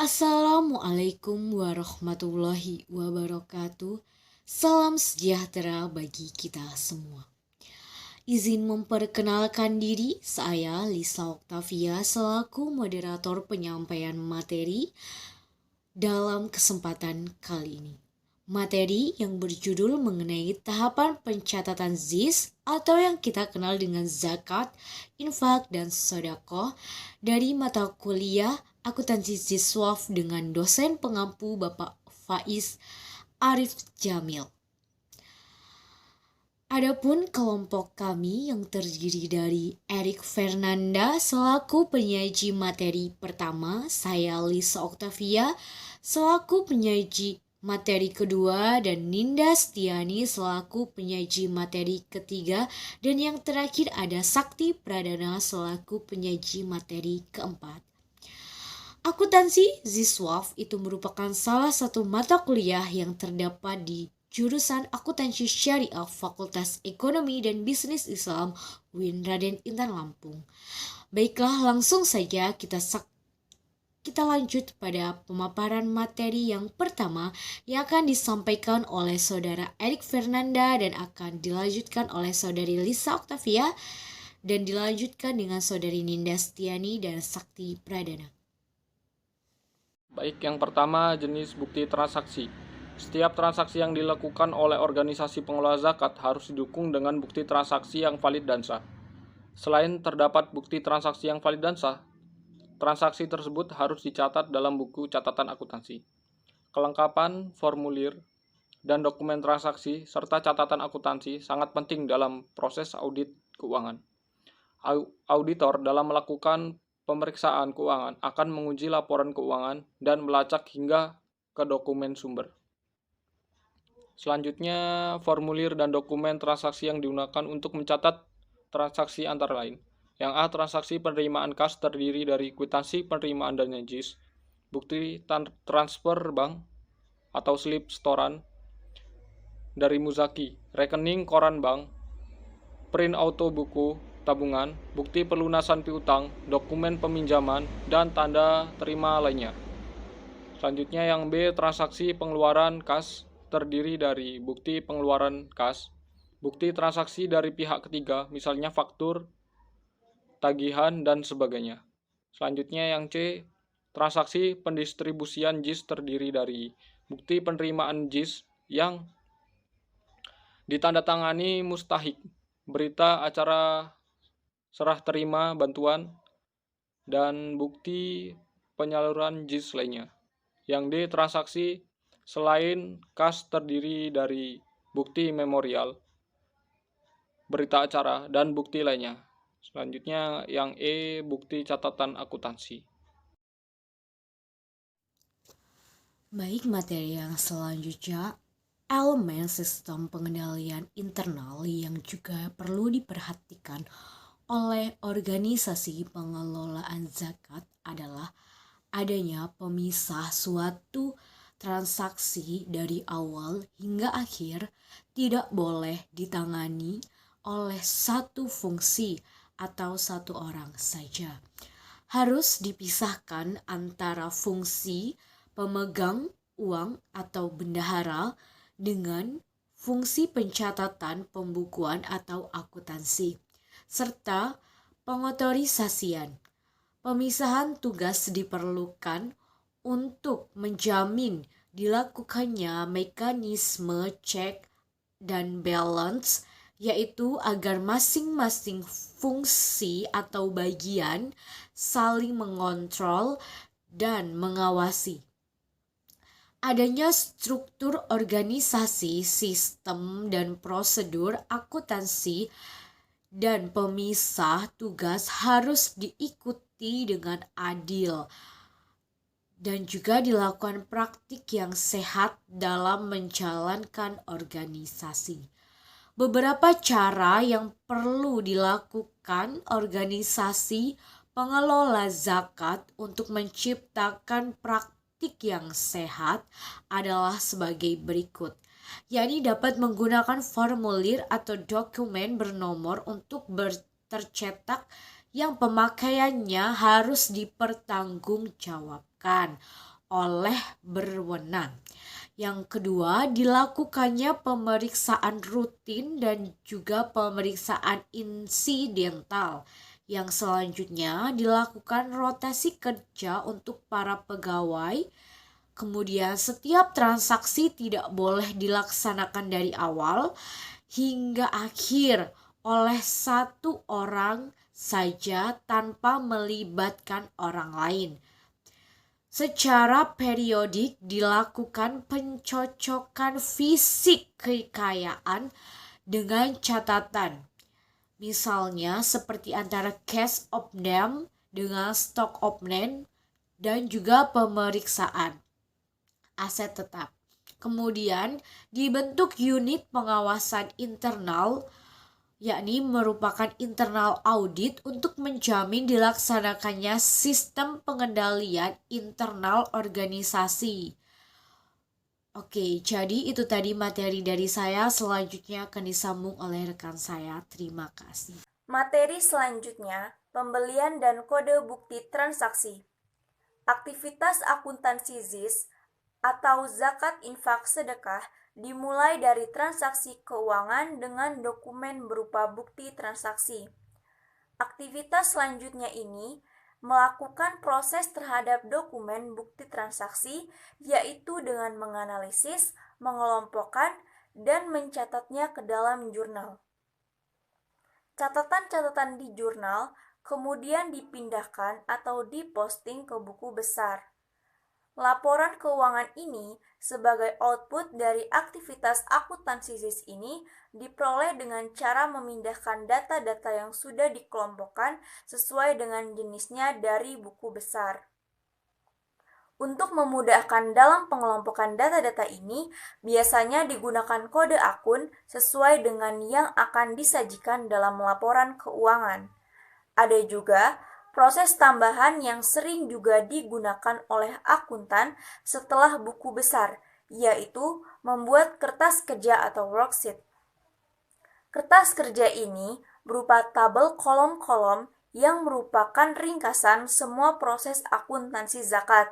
Assalamualaikum warahmatullahi wabarakatuh. Salam sejahtera bagi kita semua. Izin memperkenalkan diri, saya Lisa Oktavia selaku moderator penyampaian materi dalam kesempatan kali ini. Materi yang berjudul mengenai tahapan pencatatan ZIS atau yang kita kenal dengan zakat, infak, dan sedekah dari mata kuliah Akuntansi Ziswaf dengan dosen pengampu Bapak Faiz Arif Jamil. Adapun kelompok kami yang terdiri dari Erik Fernanda selaku penyaji materi pertama, saya Lisa Oktavia selaku penyaji materi kedua, dan Ninda Stiani selaku penyaji materi ketiga, dan yang terakhir ada Sakti Pradana selaku penyaji materi keempat. Akuntansi Ziswaf itu merupakan salah satu mata kuliah yang terdapat di jurusan Akuntansi Syariah Fakultas Ekonomi dan Bisnis Islam UIN Raden Intan Lampung. Baiklah, langsung saja kita lanjut pada pemaparan materi yang pertama yang akan disampaikan oleh Saudara Erik Fernanda dan akan dilanjutkan oleh Saudari Lisa Oktavia dan dilanjutkan dengan Saudari Ninda Stiani dan Sakti Pradana. Baik, yang pertama jenis bukti transaksi. Setiap transaksi yang dilakukan oleh organisasi pengelola zakat harus didukung dengan bukti transaksi yang valid dan sah. Selain terdapat bukti transaksi yang valid dan sah, transaksi tersebut harus dicatat dalam buku catatan akuntansi. Kelengkapan formulir dan dokumen transaksi serta catatan akuntansi sangat penting dalam proses audit keuangan. Auditor dalam melakukan pemeriksaan keuangan akan menguji laporan keuangan dan melacak hingga ke dokumen sumber. Selanjutnya, formulir dan dokumen transaksi yang digunakan untuk mencatat transaksi antara lain. Yang A. Transaksi penerimaan kas terdiri dari kwitansi penerimaan dan najis, bukti transfer bank atau slip setoran dari muzaki, rekening koran bank, print auto buku tabungan, bukti pelunasan piutang, dokumen peminjaman, dan tanda terima lainnya. Selanjutnya yang B, transaksi pengeluaran kas terdiri dari bukti pengeluaran kas, bukti transaksi dari pihak ketiga, misalnya faktur, tagihan, dan sebagainya. Selanjutnya yang C, transaksi pendistribusian JIS terdiri dari bukti penerimaan JIS yang ditandatangani mustahik, berita acara serah terima bantuan, dan bukti penyaluran JIS lainnya. Yang D, transaksi selain kas terdiri dari bukti memorial, berita acara, dan bukti lainnya. Selanjutnya yang E, bukti catatan akuntansi. Baik, materi yang selanjutnya, elemen sistem pengendalian internal yang juga perlu diperhatikan oleh organisasi pengelolaan zakat adalah adanya pemisah suatu transaksi dari awal hingga akhir tidak boleh ditangani oleh satu fungsi atau satu orang saja. Harus dipisahkan antara fungsi pemegang uang atau bendahara dengan fungsi pencatatan pembukuan atau akuntansi, serta pengotorisasian. Pemisahan tugas diperlukan untuk menjamin dilakukannya mekanisme check dan balance, yaitu agar masing-masing fungsi atau bagian saling mengontrol dan mengawasi. Adanya struktur organisasi, sistem, dan prosedur akuntansi dan pemisah tugas harus diikuti dengan adil dan juga dilakukan praktik yang sehat dalam menjalankan organisasi. Beberapa cara yang perlu dilakukan organisasi pengelola zakat untuk menciptakan praktik yang sehat adalah sebagai berikut, yakni dapat menggunakan formulir atau dokumen bernomor untuk tercetak yang pemakaiannya harus dipertanggungjawabkan oleh berwenang. Yang kedua, dilakukannya pemeriksaan rutin dan juga pemeriksaan insidental. Yang selanjutnya, dilakukan rotasi kerja untuk para pegawai. Kemudian, setiap transaksi tidak boleh dilaksanakan dari awal hingga akhir oleh satu orang saja tanpa melibatkan orang lain. Secara periodik dilakukan pencocokan fisik kekayaan dengan catatan. Misalnya seperti antara cash of name dengan stock of name dan juga pemeriksaan aset tetap. Kemudian dibentuk unit pengawasan internal, yakni merupakan internal audit untuk menjamin dilaksanakannya sistem pengendalian internal organisasi. Oke, jadi itu tadi materi dari saya. Selanjutnya akan disambung oleh rekan saya. Terima kasih. Materi selanjutnya, pembelian dan kode bukti transaksi. Aktivitas akuntansi ZIS atau zakat infak sedekah dimulai dari transaksi keuangan dengan dokumen berupa bukti transaksi. Aktivitas selanjutnya ini melakukan proses terhadap dokumen bukti transaksi, yaitu dengan menganalisis, mengelompokkan, dan mencatatnya ke dalam jurnal. Catatan-catatan di jurnal kemudian dipindahkan atau diposting ke buku besar. Laporan keuangan ini sebagai output dari aktivitas akuntansi ZIS ini diperoleh dengan cara memindahkan data-data yang sudah dikelompokkan sesuai dengan jenisnya dari buku besar. Untuk memudahkan dalam pengelompokan data-data ini, biasanya digunakan kode akun sesuai dengan yang akan disajikan dalam laporan keuangan. Ada juga proses tambahan yang sering juga digunakan oleh akuntan setelah buku besar, yaitu membuat kertas kerja atau worksheet. Kertas kerja ini berupa tabel kolom-kolom yang merupakan ringkasan semua proses akuntansi zakat.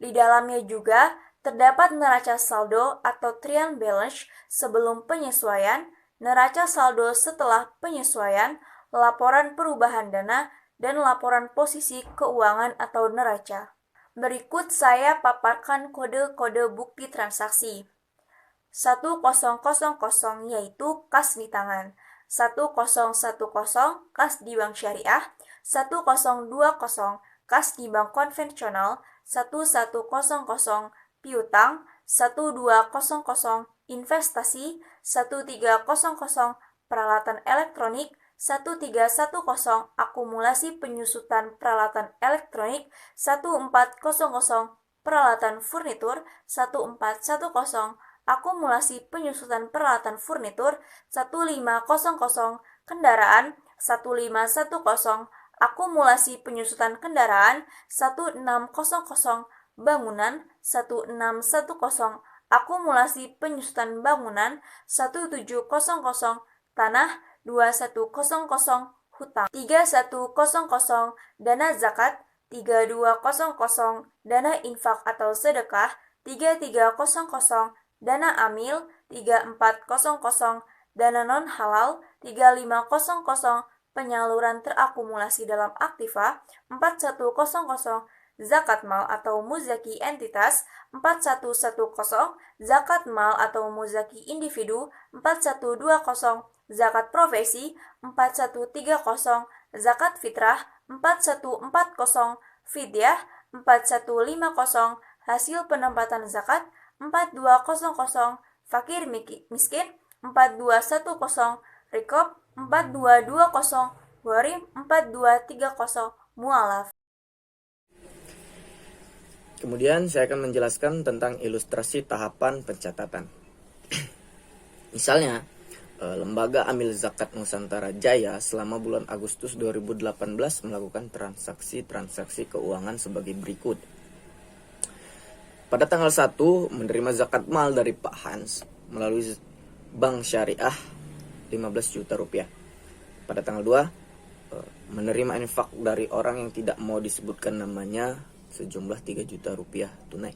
Di dalamnya juga terdapat neraca saldo atau trial balance sebelum penyesuaian, neraca saldo setelah penyesuaian, laporan perubahan dana, dan laporan posisi keuangan atau neraca. Berikut saya paparkan kode-kode bukti transaksi. 1000 yaitu kas di tangan, 1010 kas di bank syariah, 1020 kas di bank konvensional, 1100 piutang, 1200 investasi, 1300 peralatan elektronik, 1310 akumulasi penyusutan peralatan elektronik, 1400 peralatan furnitur, 1410 akumulasi penyusutan peralatan furnitur, 1500 kendaraan, 1510 akumulasi penyusutan kendaraan, 1600 bangunan, 1610 akumulasi penyusutan bangunan, 1700 tanah, 2100 hutang, 3100 dana zakat, 3200 dana infak atau sedekah, 3300 dana amil, 3400 dana non halal, 3500 penyaluran terakumulasi dalam aktiva, 4100 zakat mal atau muzaki entitas, 4110 zakat mal atau muzaki individu, 4120 zakat profesi, 4130 zakat fitrah, 4140 fidyah, 4150 hasil penempatan zakat, 4200 fakir miskin, 4210 rikob, 4220 gharim, 4230 mualaf. Kemudian saya akan menjelaskan tentang ilustrasi tahapan pencatatan. Misalnya, Lembaga Amil Zakat Nusantara Jaya selama bulan Agustus 2018 melakukan transaksi keuangan sebagai berikut. Pada tanggal 1 menerima zakat mal dari Pak Hans melalui Bank Syariah 15 juta rupiah. Pada tanggal 2 menerima infak dari orang yang tidak mau disebutkan namanya sejumlah 3 juta rupiah tunai.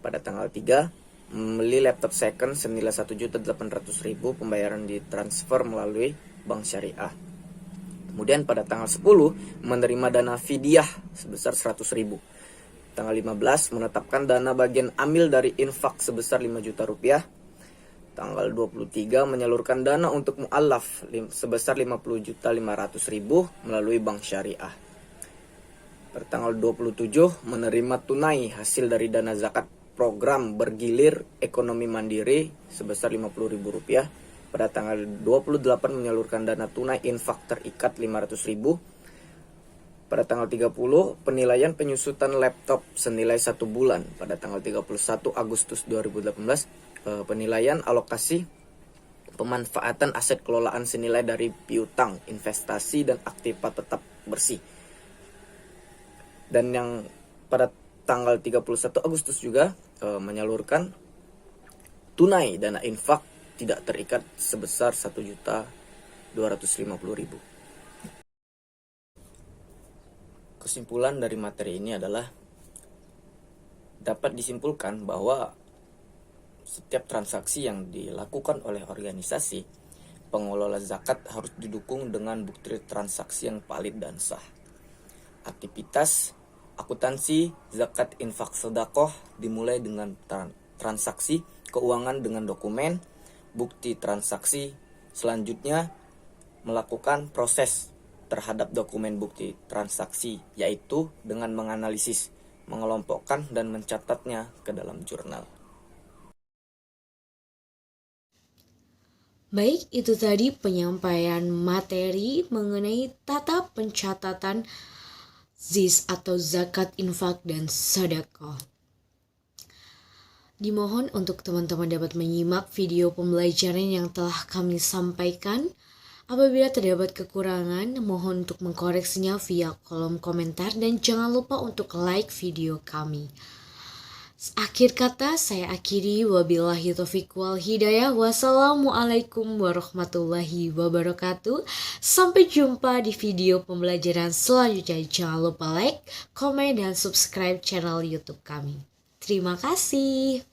Pada tanggal 3, membeli laptop second senilai 1.800.000, pembayaran ditransfer melalui bank syariah. Kemudian pada tanggal 10, menerima dana fidyah sebesar 100.000. Tanggal 15, menetapkan dana bagian amil dari infak sebesar 5 juta rupiah. Tanggal 23, menyalurkan dana untuk mu'allaf sebesar 50.500.000 melalui bank syariah. Pada tanggal 27, menerima tunai hasil dari dana zakat program bergilir ekonomi mandiri sebesar Rp50.000. Pada tanggal 28, menyalurkan dana tunai infak terikat 500.000. Pada tanggal 30, penilaian penyusutan laptop senilai 1 bulan. Pada tanggal 31 Agustus 2018, penilaian alokasi pemanfaatan aset kelolaan senilai dari piutang, investasi, dan aktiva tetap bersih. Dan yang pada tanggal 31 Agustus juga menyalurkan tunai dana infak tidak terikat sebesar 1.250.000. Kesimpulan dari materi ini adalah dapat disimpulkan bahwa setiap transaksi yang dilakukan oleh organisasi pengelola zakat harus didukung dengan bukti transaksi yang valid dan sah. Aktivitas akuntansi zakat infak sedekah dimulai dengan transaksi keuangan dengan dokumen, bukti transaksi. Selanjutnya melakukan proses terhadap dokumen bukti transaksi, yaitu dengan menganalisis, mengelompokkan, dan mencatatnya ke dalam jurnal. Baik, itu tadi penyampaian materi mengenai tata pencatatan ZIS atau zakat infak dan sedekah. Dimohon untuk teman-teman dapat menyimak video pembelajaran yang telah kami sampaikan. Apabila terdapat kekurangan, mohon untuk mengkoreksinya via kolom komentar dan jangan lupa untuk like video kami. Akhir kata saya akhiri, wabillahi taufiq wal hidayah. Wassalamualaikum warahmatullahi wabarakatuh. Sampai jumpa di video pembelajaran selanjutnya. Jangan lupa like, komen, dan subscribe channel YouTube kami. Terima kasih.